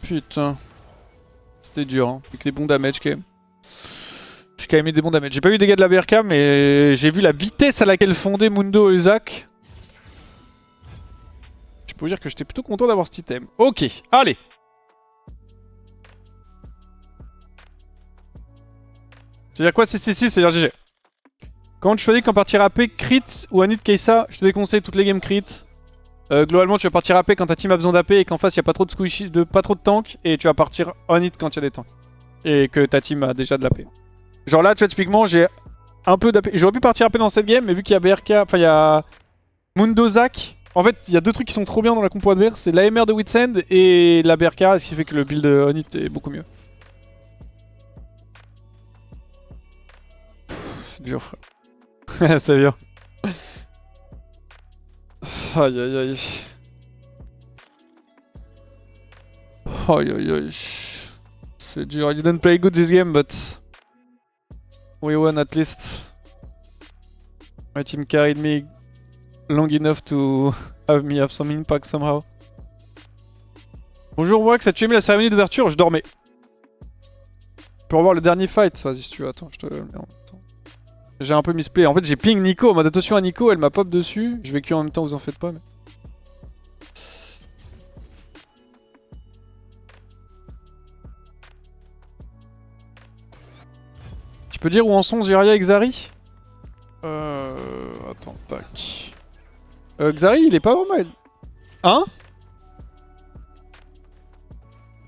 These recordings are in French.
Putain. C'était dur, hein. Avec les bons damage quand même. J'ai quand même mis des bons damage. J'ai pas eu des dégâts de la BRK, mais j'ai vu la vitesse à laquelle fondait Mundo et Zach. Je peux vous dire que j'étais plutôt content d'avoir cet item. Ok, allez. C'est-à-dire quoi 666, c'est-à-dire GG. Comment tu choisis quand partir AP, crit ou Anit Keisa? Je te déconseille toutes les games crit. Globalement, tu vas partir AP quand ta team a besoin d'AP et qu'en face il n'y a pas trop de squishy, pas trop de tanks. Et tu vas partir on hit quand il y a des tanks. Et que ta team a déjà de l'AP. Genre là, tu vois, typiquement, j'ai un peu d'AP. J'aurais pu partir AP dans cette game, mais vu qu'il y a BRK, enfin il y a Mundo Zach. En fait, il y a deux trucs qui sont trop bien dans la compo adverse. C'est l'AMR de Witsend et la BRK, ce qui fait que le build on hit est beaucoup mieux. C'est dur, frère. C'est dur. Aïe aïe aïe. Aïe aïe aïe. C'est dur. I didn't play good this game, but we won at least. My team carried me long enough to have me have some impact somehow. Bonjour Wax, as-tu aimé la cérémonie d'ouverture? Je dormais. Tu peux revoir le dernier fight, ça, si tu veux. Attends, je te le mets en même temps. J'ai un peu misplay. En fait, j'ai ping Nico en mode attention à Nico, elle m'a pop dessus. Je vais Q en même temps, vous en faites pas. Mais... Tu peux dire où en sont Zarya et Xari? Attends, tac. Xari, il est pas mal. Hein?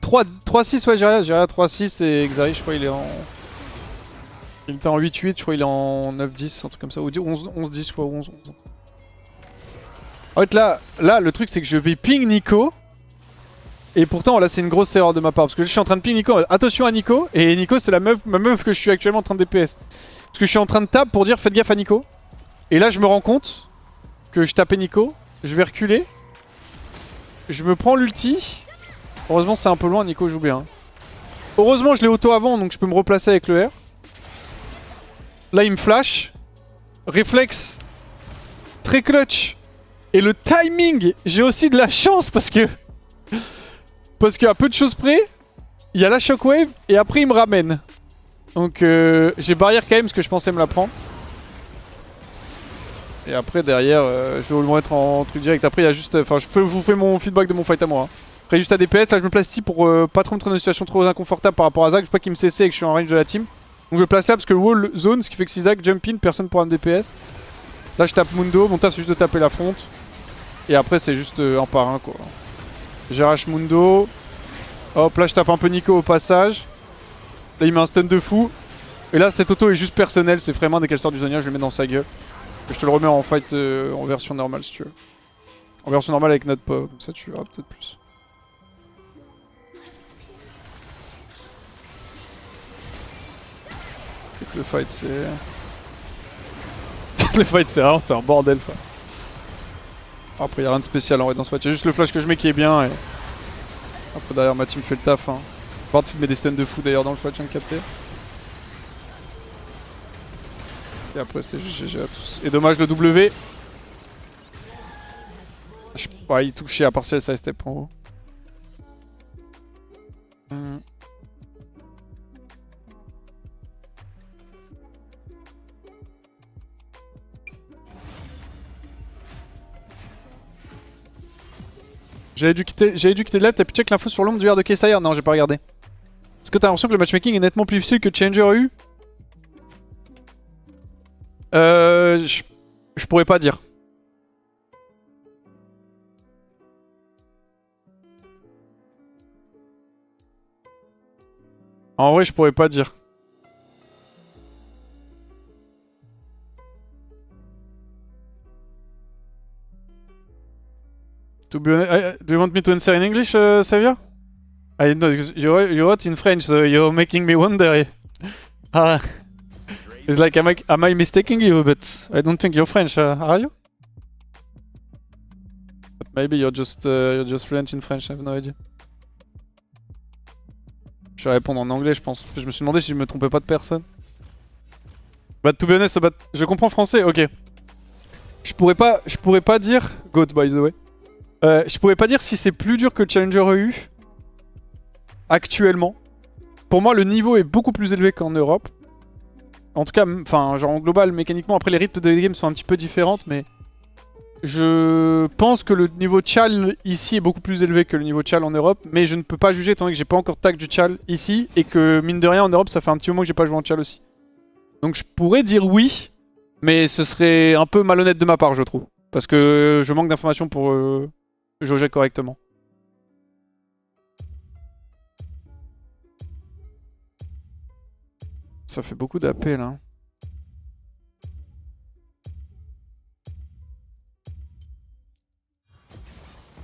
3-6, ouais, Zarya 3-6 et Xari, je crois, il est en. Il était en 8-8, je crois il est en 9-10, un truc comme ça, ou 11-10, je crois, ou 11-11. En fait là, le truc c'est que je vais ping Nico, et pourtant là c'est une grosse erreur de ma part, parce que je suis en train de ping Nico, attention à Nico, et Nico c'est ma meuf que je suis actuellement en train de DPS. Parce que je suis en train de taper pour dire faites gaffe à Nico, et là je me rends compte que je tapais Nico, je vais reculer, je me prends l'ulti, heureusement c'est un peu loin, Nico joue bien. Heureusement je l'ai auto avant, donc je peux me replacer avec le R. Là il me flash, réflexe, très clutch, et le timing, j'ai aussi de la chance parce que à peu de choses près, il y a la shockwave et après il me ramène. Donc j'ai barrière quand même parce que je pensais me la prendre. Et après derrière, je vais le mettre en truc direct. Après il y a juste, enfin je vous fais mon feedback de mon fight à moi. Hein. Après juste à DPS, là je me place ici pour pas trop me trouver dans une situation trop inconfortable par rapport à Zach. Je veux pas qu'il me cesse et que je suis en range de la team. Donc je le place là parce que le wall zone, ce qui fait que si Zach jump in, personne pourra me DPS. Là je tape Mundo, mon taf c'est juste de taper la fonte. Et après c'est juste un par un quoi. J'arrache Mundo. Hop, là je tape un peu Nico au passage. Là il met un stun de fou. Et là cette auto est juste personnelle, c'est vraiment dès qu'elle sort du zonia, je le mets dans sa gueule. Et je te le remets en fight en version normale si tu veux. En version normale avec notre pop, comme ça tu verras peut-être plus. C'est que le fight c'est... le fight c'est vraiment un bordel. Après y'a rien de spécial en vrai dans ce fight, y'a juste le flash que je mets qui est bien et... Après derrière ma team fait le taf. Hein. Bard met des stuns de fou d'ailleurs dans le fight, je viens de capter. Et après c'est juste GG à tous. Et dommage le W. Ouais, il touchait à partiel ça step en haut. J'avais dû quitter le live, t'as pu check l'info sur l'ombre du R de Kessire? Non, j'ai pas regardé. Est-ce que t'as l'impression que le matchmaking est nettement plus difficile que Challenger a eu? Je pourrais pas dire. En vrai, je pourrais pas dire. To be honest, do you want me to answer in English, Xavier? I know you wrote in French, so you're making me wonder. It's like am I mistaking you? But I don't think you're French, are you? But maybe you're just fluent in French. I have no idea. Je vais répondre en anglais, je pense. Je me suis demandé si je me trompais pas de personne. But to be honest, je comprends français. Ok. Je pourrais pas dire. Goat by the way. Je pourrais pas dire si c'est plus dur que Challenger EU. actuellement. Pour moi, le niveau est beaucoup plus élevé qu'en Europe. En tout cas, enfin, genre en global, mécaniquement. Après, les rythmes de game sont un petit peu différentes, mais je pense que le niveau Chal ici est beaucoup plus élevé que le niveau Chal en Europe. Mais je ne peux pas juger étant donné que j'ai pas encore tag du Chal ici et que mine de rien en Europe, ça fait un petit moment que j'ai pas joué en Chal aussi. Donc je pourrais dire oui, mais ce serait un peu malhonnête de ma part, je trouve. Parce que je manque d'informations pour jauger correctement. Ça fait beaucoup d'appels, hein.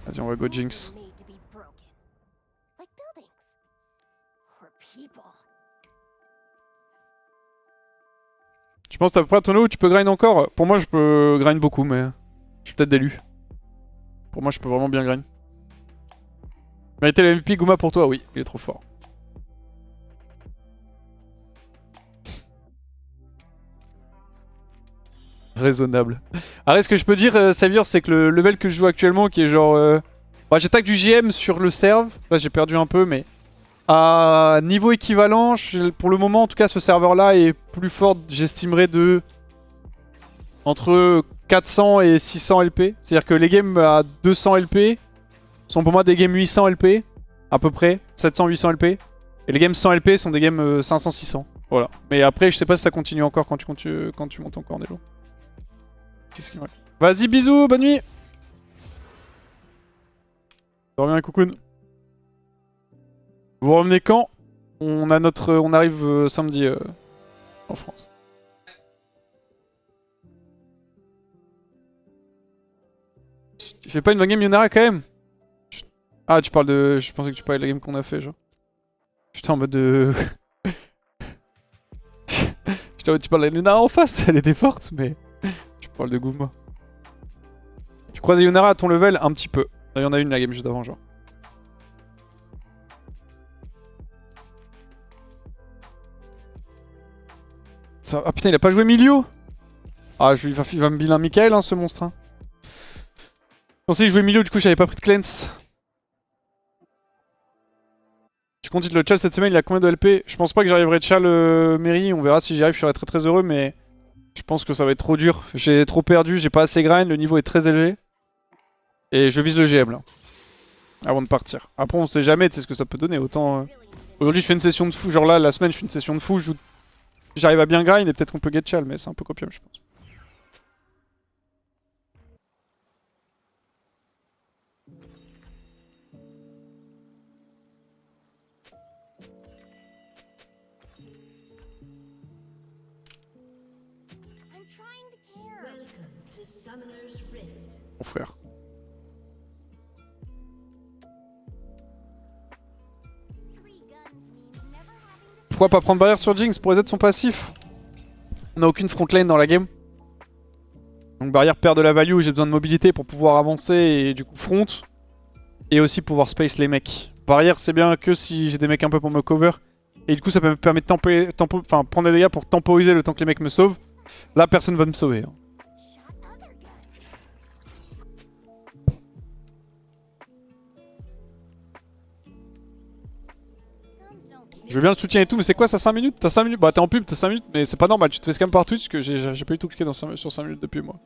Vas-y, on va go Jinx. Je pense que t'as à peu près à ton niveau où tu peux grind encore. Pour moi, je peux grind beaucoup, mais je suis peut-être d'élu. Pour moi, je peux vraiment bien grind. Mériter le MVP, Guma pour toi, oui, il est trop fort. Raisonnable. Alors, ce que je peux dire, Savior, c'est que le level que je joue actuellement, qui est genre. Bah, j'attaque du GM sur le serve. Là, j'ai perdu un peu, mais. À niveau équivalent, pour le moment, en tout cas, ce serveur-là est plus fort, j'estimerais, de. Entre 400 et 600 LP. C'est-à-dire que les games à 200 LP sont pour moi des games 800 LP, à peu près. 700-800 LP. Et les games 100 LP sont des games 500-600. Voilà. Mais après, je sais pas si ça continue encore quand tu montes encore en elo. Qu'est-ce qu'il me reste ? Vas-y, bisous, bonne nuit. Dors bien, Cocoon. Vous revenez quand ? On arrive samedi en France. Tu fais pas une bonne game Yonara quand même ? Ah, tu parles de... Je pensais que tu parlais de la game qu'on a fait, genre. J'étais en mode de... J'étais en mode tu parles de Yonara en face, elle était forte, mais... Tu parles de Guma. Tu croises Yonara à ton level un petit peu. Il y en a une la game juste avant, genre. Ça... Ah putain, il a pas joué Milio. Ah, il va me bill un Michael, hein, ce monstre. Hein. Je pensais qu'il jouait Milio, du coup j'avais pas pris de cleanse. Tu comptes le Chal cette semaine, il a combien de LP? Je pense pas que j'arriverai Chal Mairie, on verra si j'y arrive, je serai très très heureux, mais je pense que ça va être trop dur. J'ai trop perdu, j'ai pas assez grind, le niveau est très élevé. Et je vise le GM là, avant de partir. Après on sait jamais, tu sais ce que ça peut donner, autant... Aujourd'hui je fais une session de fou, genre là, la semaine je fais une session de fou, j'arrive à bien grind et peut-être qu'on peut get Chal, mais c'est un peu copiable je pense. Mon frère. Pourquoi pas prendre barrière sur Jinx pour reset son passif? On n'a aucune front lane dans la game. Donc barrière perd de la value, j'ai besoin de mobilité pour pouvoir avancer et du coup front. Et aussi pouvoir space les mecs. Barrière c'est bien que si j'ai des mecs un peu pour me cover. Et du coup ça me permet de prendre des dégâts pour temporiser le temps que les mecs me sauvent. Là personne va me sauver. Hein. Je veux bien le soutien et tout, mais c'est quoi ça 5 minutes? T'as 5 minutes? Bah t'es en pub, t'as 5 minutes, mais c'est pas normal, tu te fais scam par Twitch, parce que j'ai pas eu tout cliqué sur 5 minutes depuis moi.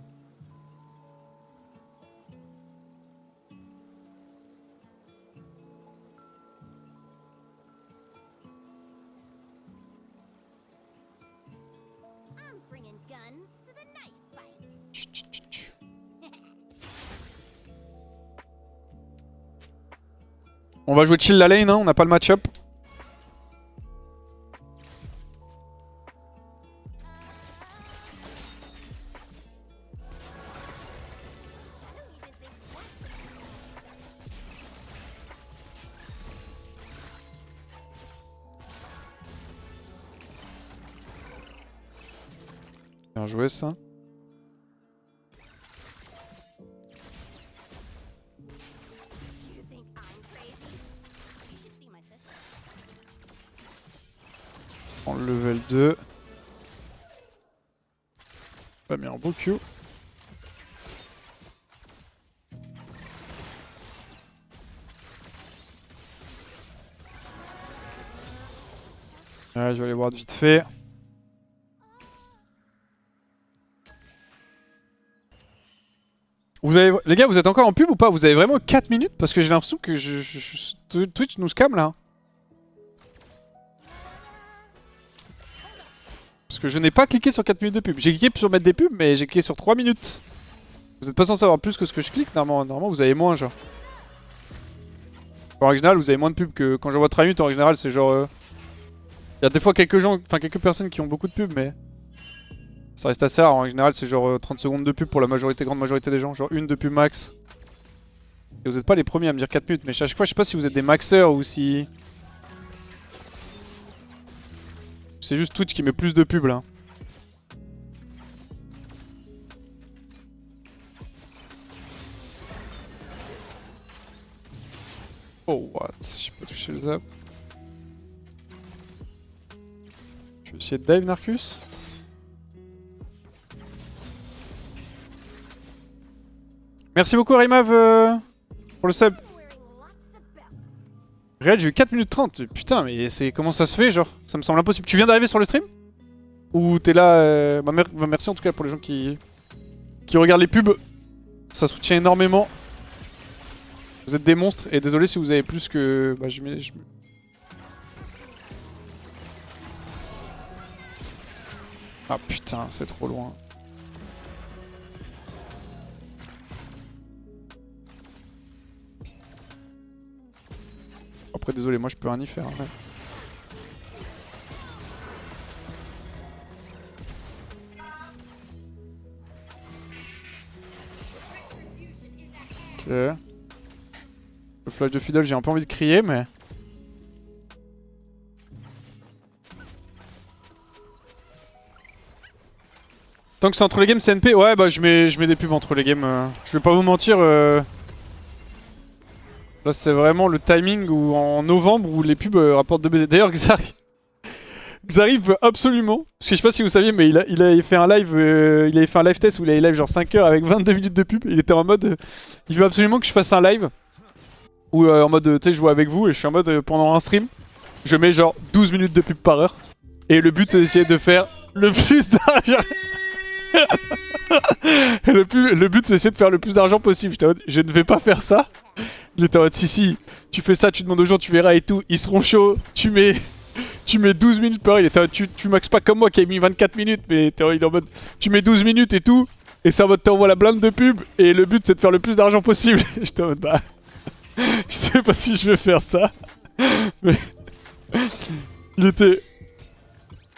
On va jouer chill la lane, hein, on n'a pas le match-up. Bien joué ça. En level 2. Pas mis un beau Q. Ouais, je vais aller voir vite fait. Vous avez... Les gars, vous êtes encore en pub ou pas? Vous avez vraiment 4 minutes? Parce que j'ai l'impression que Twitch nous scam là. Parce que je n'ai pas cliqué sur 4 minutes de pub. J'ai cliqué sur mettre des pubs, mais j'ai cliqué sur 3 minutes. Vous êtes pas censé avoir plus que ce que je clique, normalement vous avez moins genre. En général, vous avez moins de pubs que quand je vois 3 minutes, en général c'est genre... Il y a des fois quelques gens, enfin quelques personnes qui ont beaucoup de pubs, mais... Ça reste assez rare, en général c'est genre 30 secondes de pub pour la grande majorité des gens, genre une de pub max. Et vous êtes pas les premiers à me dire 4 minutes, mais à chaque fois je sais pas si vous êtes des maxeurs ou si... C'est juste Twitch qui met plus de pubs là. Oh what? J'ai pas touché le zap. Je vais essayer de dive Narcus. Merci beaucoup Rimav pour le sub. Réel, j'ai eu 4 minutes 30. Putain, mais c'est comment ça se fait, genre? Ça me semble impossible. Tu viens d'arriver sur le stream? Ou t'es là bah, merci en tout cas pour les gens qui regardent les pubs. Ça soutient énormément. Vous êtes des monstres. Et désolé si vous avez plus que... Bah, Ah putain, c'est trop loin. Après, désolé, moi je peux rien y faire. Ouais. Ok. Le flash de Fiddle, j'ai un peu envie de crier, mais... Tant que c'est entre les games CNP, ouais bah je mets des pubs entre les games. Je vais pas vous mentir. Là c'est vraiment le timing où en novembre où les pubs rapportent de baiser. D'ailleurs Xari veut absolument, parce que je sais pas si vous saviez mais il avait fait un live test où il avait live genre 5 heures avec 22 minutes de pub. Il était en mode il veut absolument que je fasse un live où en mode tu sais je joue avec vous et je suis en mode pendant un stream je mets genre 12 minutes de pub par heure. Et le but c'est d'essayer de faire le plus d'argent. Le but c'est d'essayer de faire le plus d'argent possible. J'étais en mode, je ne vais pas faire ça. Il était en mode si, tu fais ça, tu demandes aux gens, tu verras et tout. Ils seront chauds. Tu mets 12 minutes par heure. Il était en mode, tu maxes pas comme moi qui a mis 24 minutes. Mais il est en mode, tu mets 12 minutes et tout. Et c'est en mode, t'envoies la blinde de pub. Et le but c'est de faire le plus d'argent possible. J'étais en mode, bah. Je sais pas si je vais faire ça. Mais. Il était.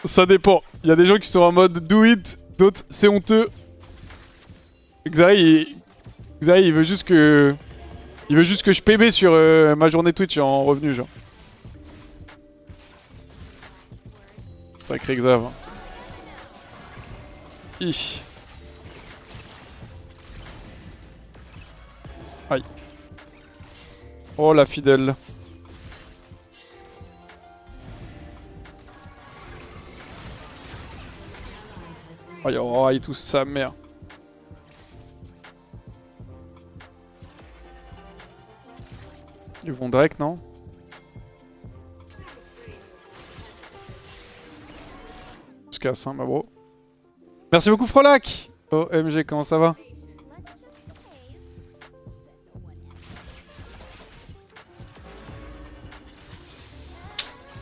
Ça dépend. Il y a des gens qui sont en mode, do it. D'autres, c'est honteux. Xari, il veut juste que... Il veut juste que je PB sur ma journée Twitch en revenu, genre. Sacré Xav. Hein. Aïe. Oh la fidèle. Aïe, oh, il touche sa mère. Ils vont Drake, non? Je casse, hein, ma bro. Merci beaucoup, Frolac! Oh, MG, comment ça va?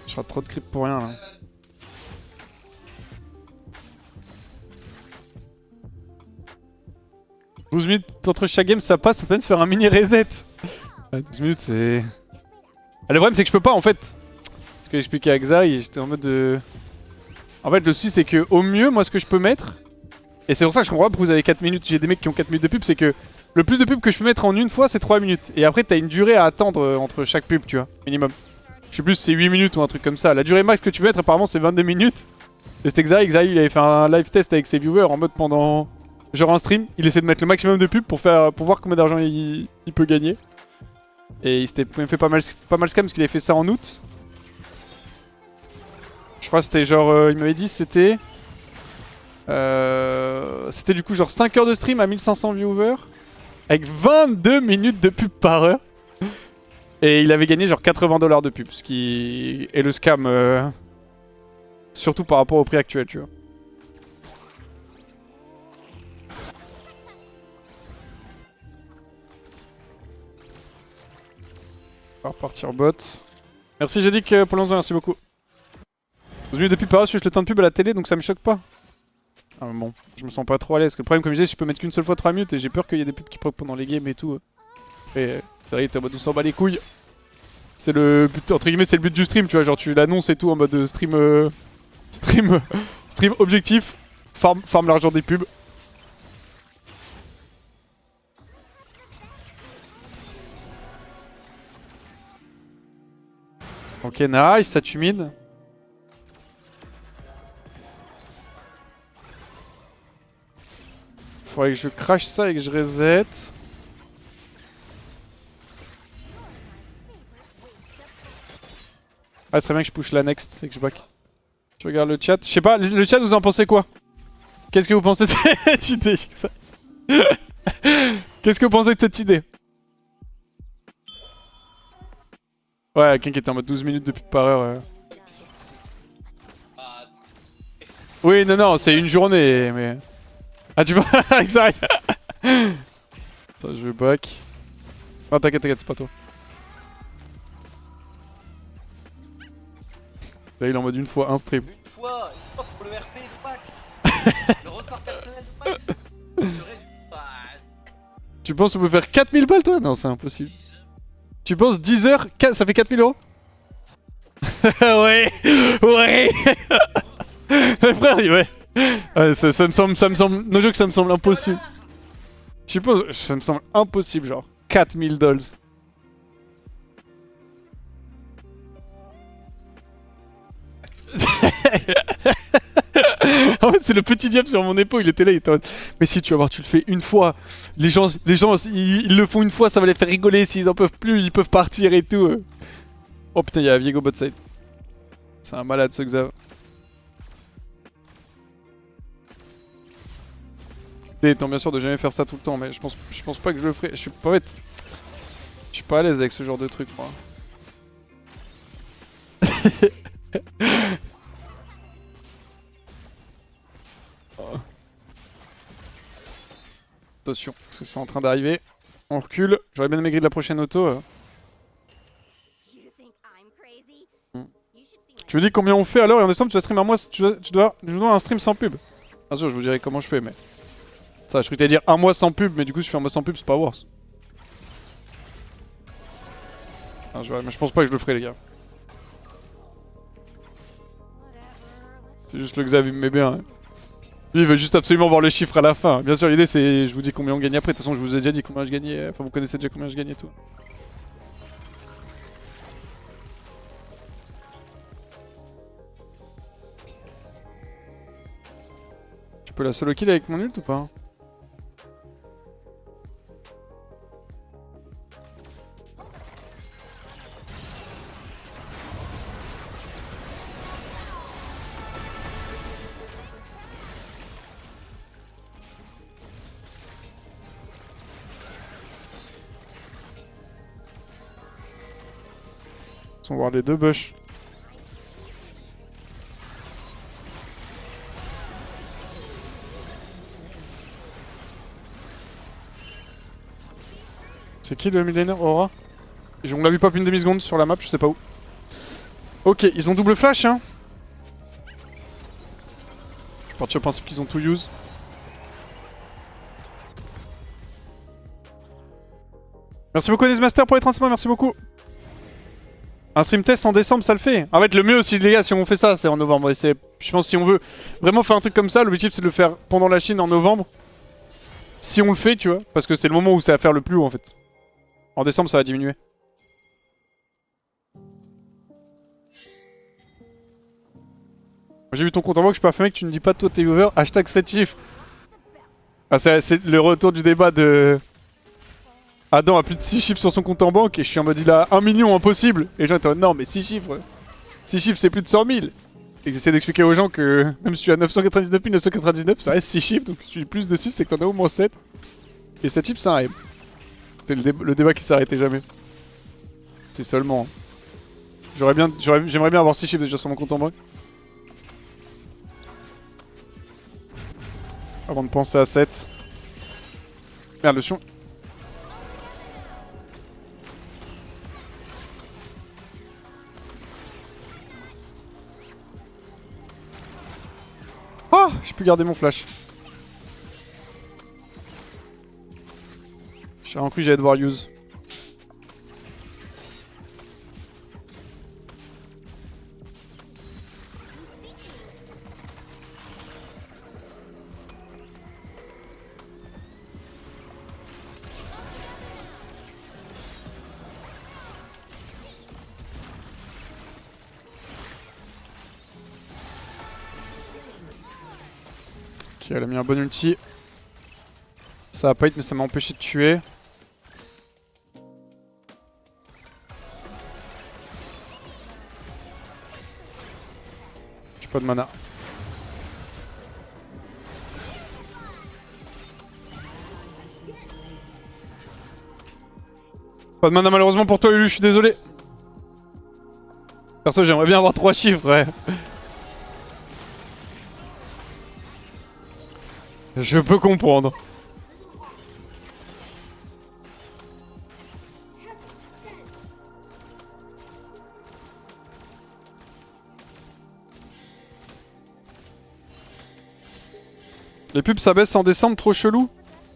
Je rate trop de creep pour rien, là. « 12 minutes entre chaque game, ça passe, ça permet de faire un mini reset. » 12 minutes, c'est... Ah, le problème, c'est que je peux pas, en fait. Ce que j'expliquais à Xari, j'étais en mode de... En fait, le souci, c'est que au mieux, moi, ce que je peux mettre... Et c'est pour ça que je comprends pas pourquoi vous avez 4 minutes. J'ai des mecs qui ont 4 minutes de pub, c'est que... Le plus de pub que je peux mettre en une fois, c'est 3 minutes. Et après, t'as une durée à attendre entre chaque pub, tu vois, minimum. Je sais plus si c'est 8 minutes ou un truc comme ça. La durée max que tu peux mettre, apparemment, c'est 22 minutes. Et c'était Xari, il avait fait un live test avec ses viewers en mode pendant... Genre un stream, il essaie de mettre le maximum de pub pour voir combien d'argent il peut gagner. Et il s'était même fait pas mal scam parce qu'il avait fait ça en août. Je crois que c'était genre, il m'avait dit c'était... C'était du coup genre 5 heures de stream à 1500 viewers. Avec 22 minutes de pub par heure. Et il avait gagné genre $80 de pub. Ce qui est le scam Surtout par rapport au prix actuel, tu vois. On va repartir bot. Merci Jedic pour l'envoi, merci beaucoup. 12 minutes de pub par heure, je le temps de pub à la télé donc ça me choque pas. Ah bon, je me sens pas trop à l'aise. Le problème, comme je disais, je peux mettre qu'une seule fois 3 minutes et j'ai peur qu'il y ait des pubs qui pop pendant les games et tout. Et c'est vrai, t'es en mode on s'en bat les couilles. C'est le but, entre guillemets, c'est le but du stream, tu vois. Genre, tu l'annonces et tout en mode stream. Stream objectif. Farm l'argent des pubs. Ok, nice, ça tue mid. Faudrait que je crache ça et que je reset. Ah, ce serait bien que je push la next et que je back. Je regarde le chat. Je sais pas, le chat, vous en pensez quoi? Qu'est-ce que vous pensez de cette idée? Qu'est-ce que vous pensez de cette idée? Ouais, quelqu'un qui était en mode 12 minutes de pub par heure. Oui, non, c'est une journée, mais... Ah, tu vois, exact. Attends, je vais back. Non, t'inquiète, c'est pas toi. Là, il est en mode une fois un stream. Une fois pour le RP de Max. Le record personnel de Max serait Tu penses qu'on peut faire 4000 balles, toi? Non, c'est impossible. 10 heures. Tu penses 10 heures, ça fait 4000 euros? Ouais. Mais frère, ouais. Ouais, ça me semble, no joke, ça me semble impossible. Tu penses, ça me semble impossible, genre 4000 dollars. En fait, c'est le petit diable sur mon épaule, il était là, il était en mode, mais si tu vas voir, tu le fais une fois. Les gens ils le font une fois, ça va les faire rigoler. S'ils en peuvent plus, ils peuvent partir et tout. Oh putain, il y a Viego bot side. C'est un malade ce Xav. Étant bien sûr de jamais faire ça tout le temps, mais je pense pas que je le ferai. Je suis pas à l'aise avec ce genre de truc, moi. Attention, parce que c'est en train d'arriver. On recule. J'aurais bien aimé griller de la prochaine auto. Tu me dis combien on fait alors et en décembre tu vas stream un mois, tu dois un stream sans pub. Bien sûr, je vous dirai comment je fais, mais... Ça, je croyais dire un mois sans pub, mais du coup, si je fais un mois sans pub, c'est pas worse. Ah, mais je pense pas que je le ferai, les gars. C'est juste le Xav, il me met bien. Hein. Lui, il veut juste absolument voir le chiffre à la fin. Bien sûr, l'idée, c'est... Je vous dis combien on gagne après. De toute façon, je vous ai déjà dit combien je gagnais. Enfin, vous connaissez déjà combien je gagnais et tout. Je peux la solo kill avec mon ult ou pas? On va voir les deux bush. C'est qui le millénaire Aura? On l'a vu pop une demi-seconde sur la map, je sais pas où. Ok, ils ont double flash, hein. Je suis parti au principe qu'ils ont tout use. Merci beaucoup Nesmaster pour les 36 mois, merci beaucoup. Un stream test en décembre, ça le fait. En fait, le mieux aussi, les gars, si on fait ça, c'est en novembre. Et je pense que si on veut vraiment faire un truc comme ça, l'objectif c'est de le faire pendant la Chine en novembre. Si on le fait, tu vois, parce que c'est le moment où ça va faire le plus haut en fait. En décembre, ça va diminuer. J'ai vu ton compte en banque, je peux affirmer que tu ne dis pas toi t'es over. Hashtag 7 chiffres. Ah, c'est le retour du débat de... Adam a plus de 6 chiffres sur son compte en banque et je suis en mode il a 1 million impossible. Et les gens étaient en mode non mais 6 chiffres. 6 chiffres c'est plus de 100 000. Et j'essaie d'expliquer aux gens que même si tu as 999 999 ça reste 6 chiffres. Donc si tu dis plus de 6 c'est que t'en as au moins 7. Et 7 chiffres c'est un M. C'est le débat qui s'arrêtait jamais. C'est seulement... J'aimerais bien avoir 6 chiffres déjà sur mon compte en banque. Avant de penser à 7. Merde, le Sion. Ah, j'ai pu garder mon flash. J'ai cru que j'allais devoir use. Ok, elle a mis un bon ulti. Ça va pas hit mais ça m'a empêché de tuer. J'ai pas de mana. Pas de mana malheureusement pour toi Lulu, je suis désolé. Perso j'aimerais bien avoir 3 chiffres, ouais. Je peux comprendre. Les pubs ça baisse en décembre, trop chelou.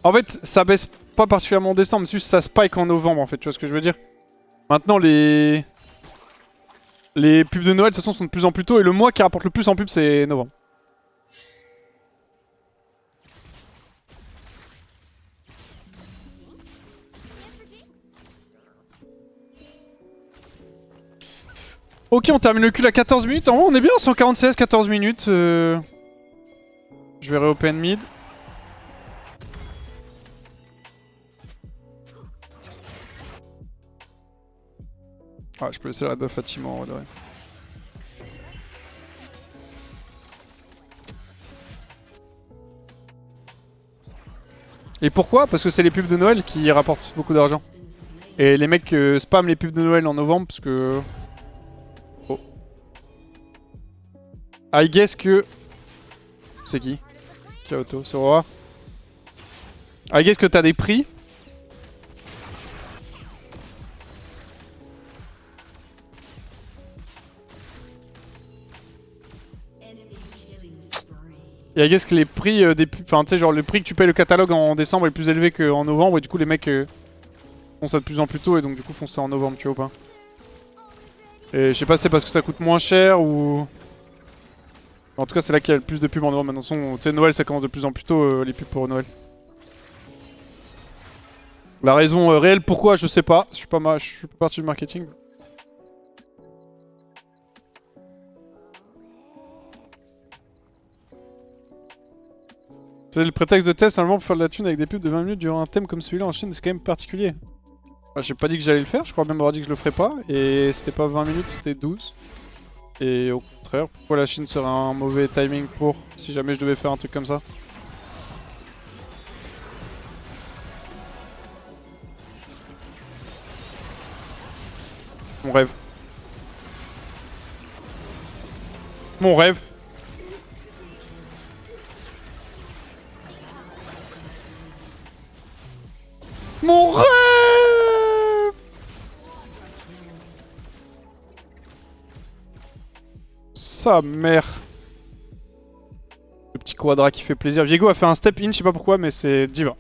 En fait ça baisse pas particulièrement en décembre, c'est juste ça spike en novembre en fait, tu vois ce que je veux dire. Maintenant les pubs de Noël de toute façon sont de plus en plus tôt et le mois qui rapporte le plus en pub c'est novembre. Ok, on termine le cul à 14 minutes. En vrai, on est bien, 146, 14 minutes. Je vais réopen mid. Ah, je peux laisser la red buff Fatima en vrai de vrai. Et pourquoi? Parce que c'est les pubs de Noël qui rapportent beaucoup d'argent. Et les mecs spam les pubs de Noël en novembre parce que... Oh. I guess que... C'est qui? Kyoto, c'est Aurora. I guess que t'as des prix. Et I guess que les prix des pubs... Enfin, tu sais, genre le prix que tu payes le catalogue en décembre est plus élevé qu'en novembre. Et du coup, les mecs font ça de plus en plus tôt. Et donc, du coup, font ça en novembre, tu vois ou pas? Et je sais pas si c'est parce que ça coûte moins cher ou... En tout cas, c'est là qu'il y a le plus de pubs en novembre. Maintenant, tu sais, Noël, ça commence de plus en plus tôt, les pubs pour Noël. La raison réelle pourquoi, je sais pas. Je suis pas parti du marketing. C'est le prétexte de test, simplement pour faire de la thune avec des pubs de 20 minutes durant un thème comme celui-là en Chine, c'est quand même particulier. Bah, j'ai pas dit que j'allais le faire, je crois même avoir dit que je le ferais pas. Et c'était pas 20 minutes, c'était 12. Et au contraire, pourquoi la Chine serait un mauvais timing pour si jamais je devais faire un truc comme ça? Mon rêve. Mon rêve. Mon rêve. Sa mère. Le petit quadra qui fait plaisir. Viego a fait un step in, je sais pas pourquoi, mais c'est diva.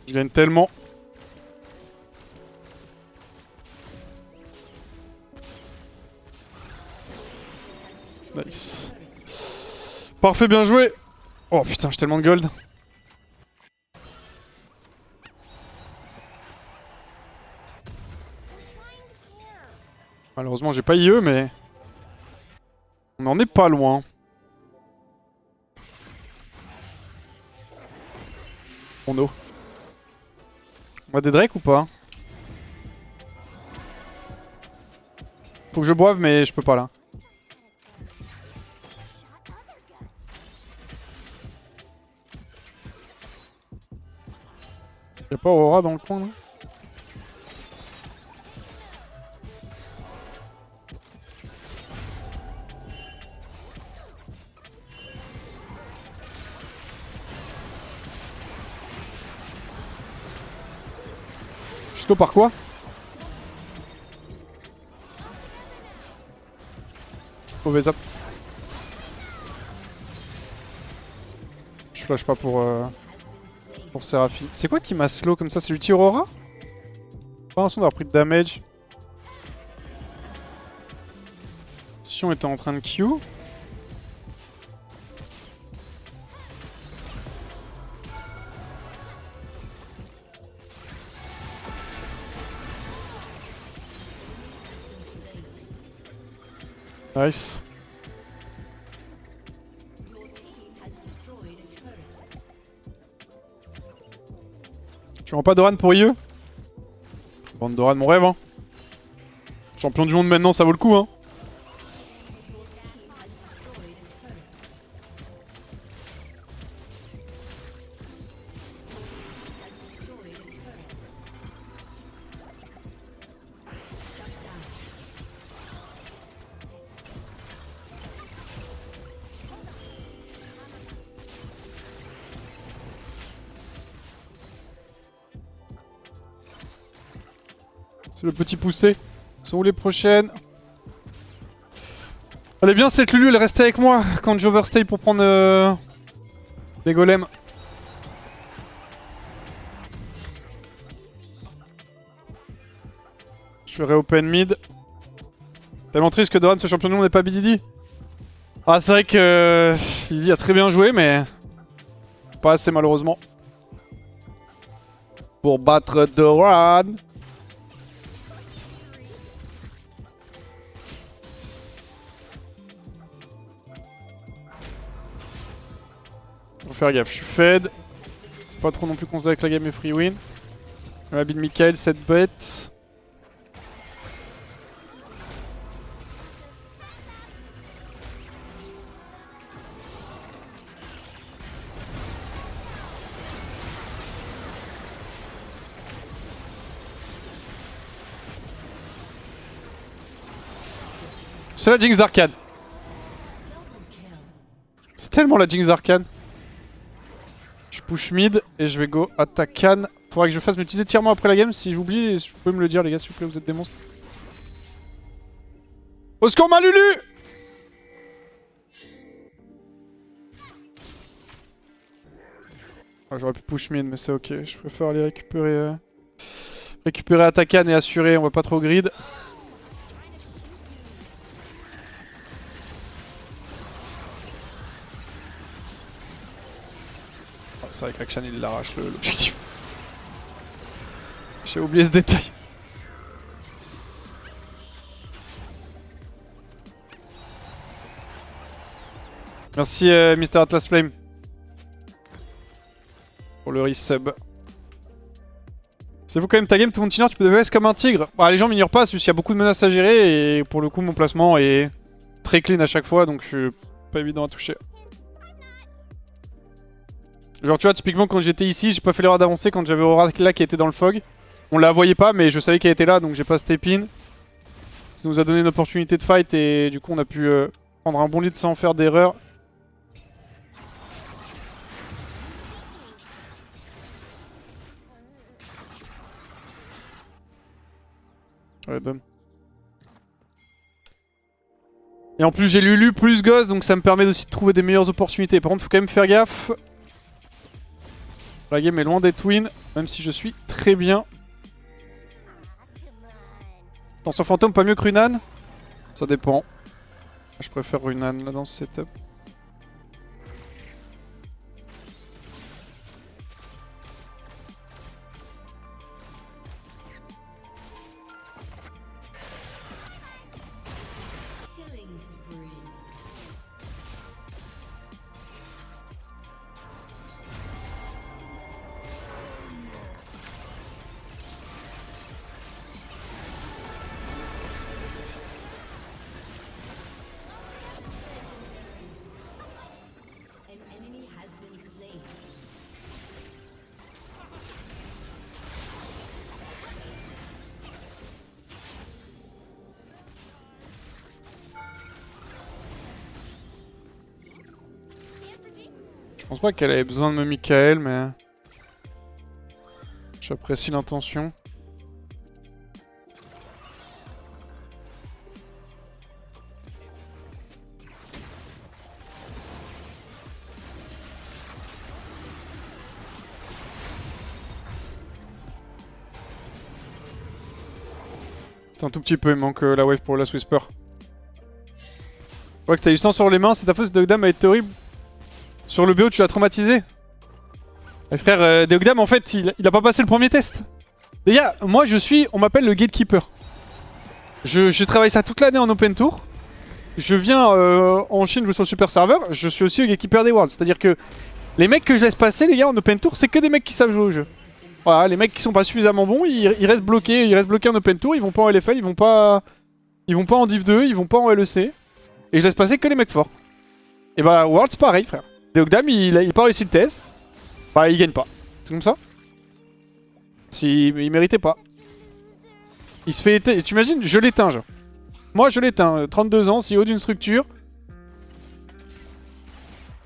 Je gagne tellement. Nice. Parfait, bien joué. Oh putain, j'ai tellement de gold. Malheureusement, j'ai pas IE, mais... On en est pas loin. On a. On a des Drake ou pas? Faut que je boive, mais je peux pas là. Y'a pas Aurora dans le coin là? Je slow par quoi? Mauvais zap. Je flash pas pour Seraphine. C'est quoi qui m'a slow comme ça? C'est l'ulti Aurora? Pas l'impression d'avoir pris de damage. Sion était en train de Q. Nice. Tu rends pas Doran pour IE? Bande Doran, mon rêve hein. Champion du monde maintenant, ça vaut le coup hein. C'est le petit poussé. Sont où les prochaines? Elle est bien cette Lulu, elle restait avec moi quand j'overstay pour prendre des golems. Je ferai open mid. Tellement triste que Doran soit champion du monde et pas BDD. Ah c'est vrai que BDD a très bien joué mais pas assez malheureusement. Pour battre Doran. Faut faire gaffe, je suis fed. Pas trop non plus considéré que la game est free win. Le habit de Michael, cette bête. C'est la Jinx d'Arcane. C'est tellement la Jinx d'Arcane. Je push mid et je vais go attaque Khan. Faudra que je fasse m'utiliser tirement après la game. Si j'oublie, vous pouvez me le dire les gars s'il vous plaît, vous êtes des monstres. Au secours ma Lulu! Ah, j'aurais pu push mid mais c'est ok. Je préfère aller récupérer attaque Khan et assurer, on va pas trop grid. C'est vrai qu'Akshan il l'arrache l'objectif. J'ai oublié ce détail. Merci Mr Atlas Flame. Pour le resub. C'est vous quand même ta game, tout le monde t'ignore, tu peux DPS comme un tigre. Bah, les gens m'ignorent pas, c'est juste qu'il y a beaucoup de menaces à gérer et pour le coup mon placement est très clean à chaque fois donc je suis pas évident à toucher. Genre tu vois typiquement quand j'étais ici j'ai pas fait l'erreur d'avancer quand j'avais Aurora là qui était dans le fog. On la voyait pas mais je savais qu'elle était là donc j'ai pas step in. Ça nous a donné une opportunité de fight et du coup on a pu prendre un bon lead sans faire d'erreur. Ouais donne. Et en plus j'ai Lulu plus Ghost donc ça me permet aussi de trouver des meilleures opportunités. Par contre faut quand même faire gaffe. La game est loin d'être win, même si je suis très bien. Attention fantôme, pas mieux que Runan? Ça dépend. Je préfère Runan là dans ce setup. Je pense pas qu'elle avait besoin de me Michael, mais j'apprécie l'intention. C'est un tout petit peu, il manque la wave pour Last Whisper. Ouais, que t'as eu sang sur les mains, c'est ta faute, Deogdam a été horrible. Sur le BO, tu l'as traumatisé. Et frère, Deogdam, en fait, il a pas passé le premier test. Les gars, moi je suis, on m'appelle le gatekeeper. Je travaille ça toute l'année en open tour. Je viens en Chine jouer sur le super serveur. Je suis aussi le gatekeeper des worlds. C'est-à-dire que les mecs que je laisse passer, les gars, en open tour, c'est que des mecs qui savent jouer au jeu. Voilà, les mecs qui sont pas suffisamment bons, ils restent bloqués en open tour. Ils vont pas en LFL, ils vont pas en Div 2, ils vont pas en LEC. Et je laisse passer que les mecs forts. Et bah, Worlds, pareil, frère. Deogdam, il a pas réussi le test. Bah, il gagne pas. C'est comme ça. Il méritait pas. Il se fait éteindre. Tu imagines, je l'éteins, genre. Moi, je l'éteins. 32 ans, CEO d'une structure.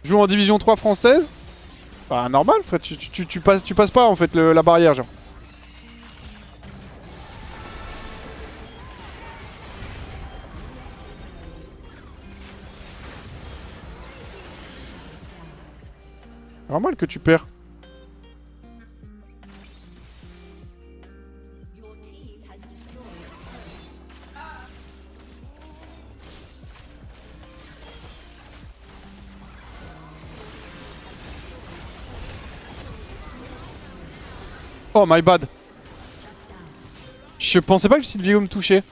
Joue en division 3 française. Bah, normal, frère. Tu passes pas, en fait, la barrière, genre. Normal que tu perds. Oh my bad. Je pensais pas que cette vidéo me touchait.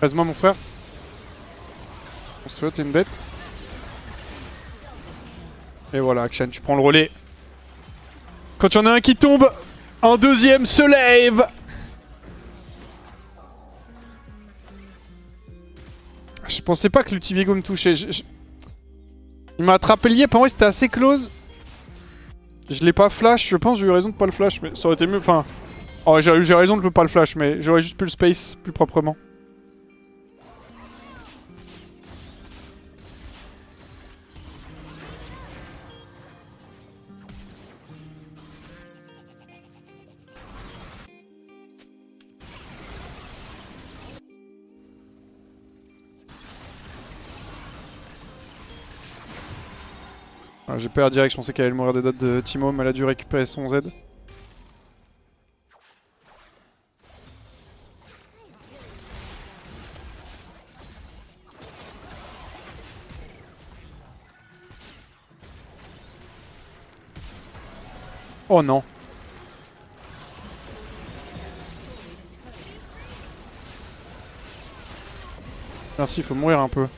Reste-moi mon frère. On se fait, t'es une bête. Et voilà, Akshan, tu prends le relais. Quand il y en a un qui tombe, un deuxième se lève. Je pensais pas que l'Ultiviego me touchait. Il m'a attrapé le yep, en vrai c'était assez close. Je l'ai pas flash, je pense j'ai eu raison de pas le flash, mais ça aurait été mieux. Enfin, oh, j'ai raison de ne pas le flash, mais j'aurais juste pu le space plus proprement. Ah, j'ai peur direct, je pensais qu'elle allait mourir des dots de Timo, mais elle a dû récupérer son Z. Oh non. Merci, il faut mourir un peu.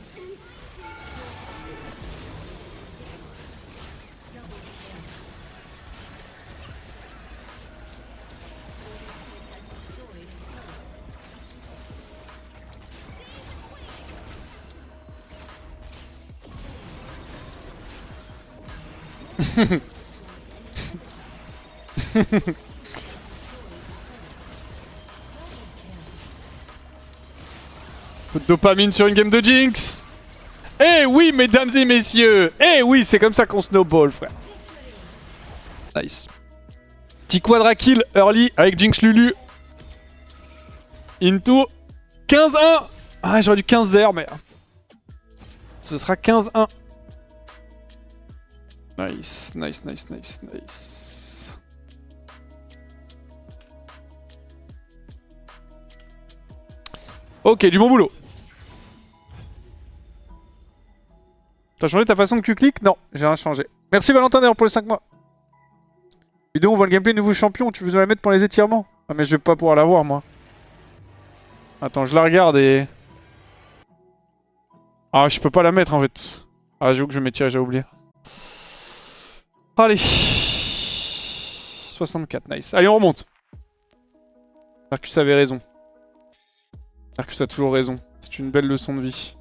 Coup de dopamine sur une game de Jinx. Eh oui, mesdames et messieurs. Eh oui, c'est comme ça qu'on snowball, frère. Nice. Petit quadra kill early avec Jinx Lulu. Into 15-1. Ah, j'aurais dû 15-0, mais... Ce sera 15-1. Nice, nice, nice, nice, nice. Ok, du bon boulot. T'as changé ta façon de Q-click? Non, j'ai rien changé. Merci Valentin d'ailleurs pour les 5 mois. Vidéo, on voit le gameplay nouveau champion, tu veux la mettre pour les étirements? Ah mais je vais pas pouvoir la voir moi. Attends, je la regarde et... Ah, je peux pas la mettre en fait. Ah, j'avoue que je vais m'étirer, j'ai oublié. Allez. 64, nice. Allez, on remonte. Marcus avait raison. Marcus a toujours raison. C'est une belle leçon de vie.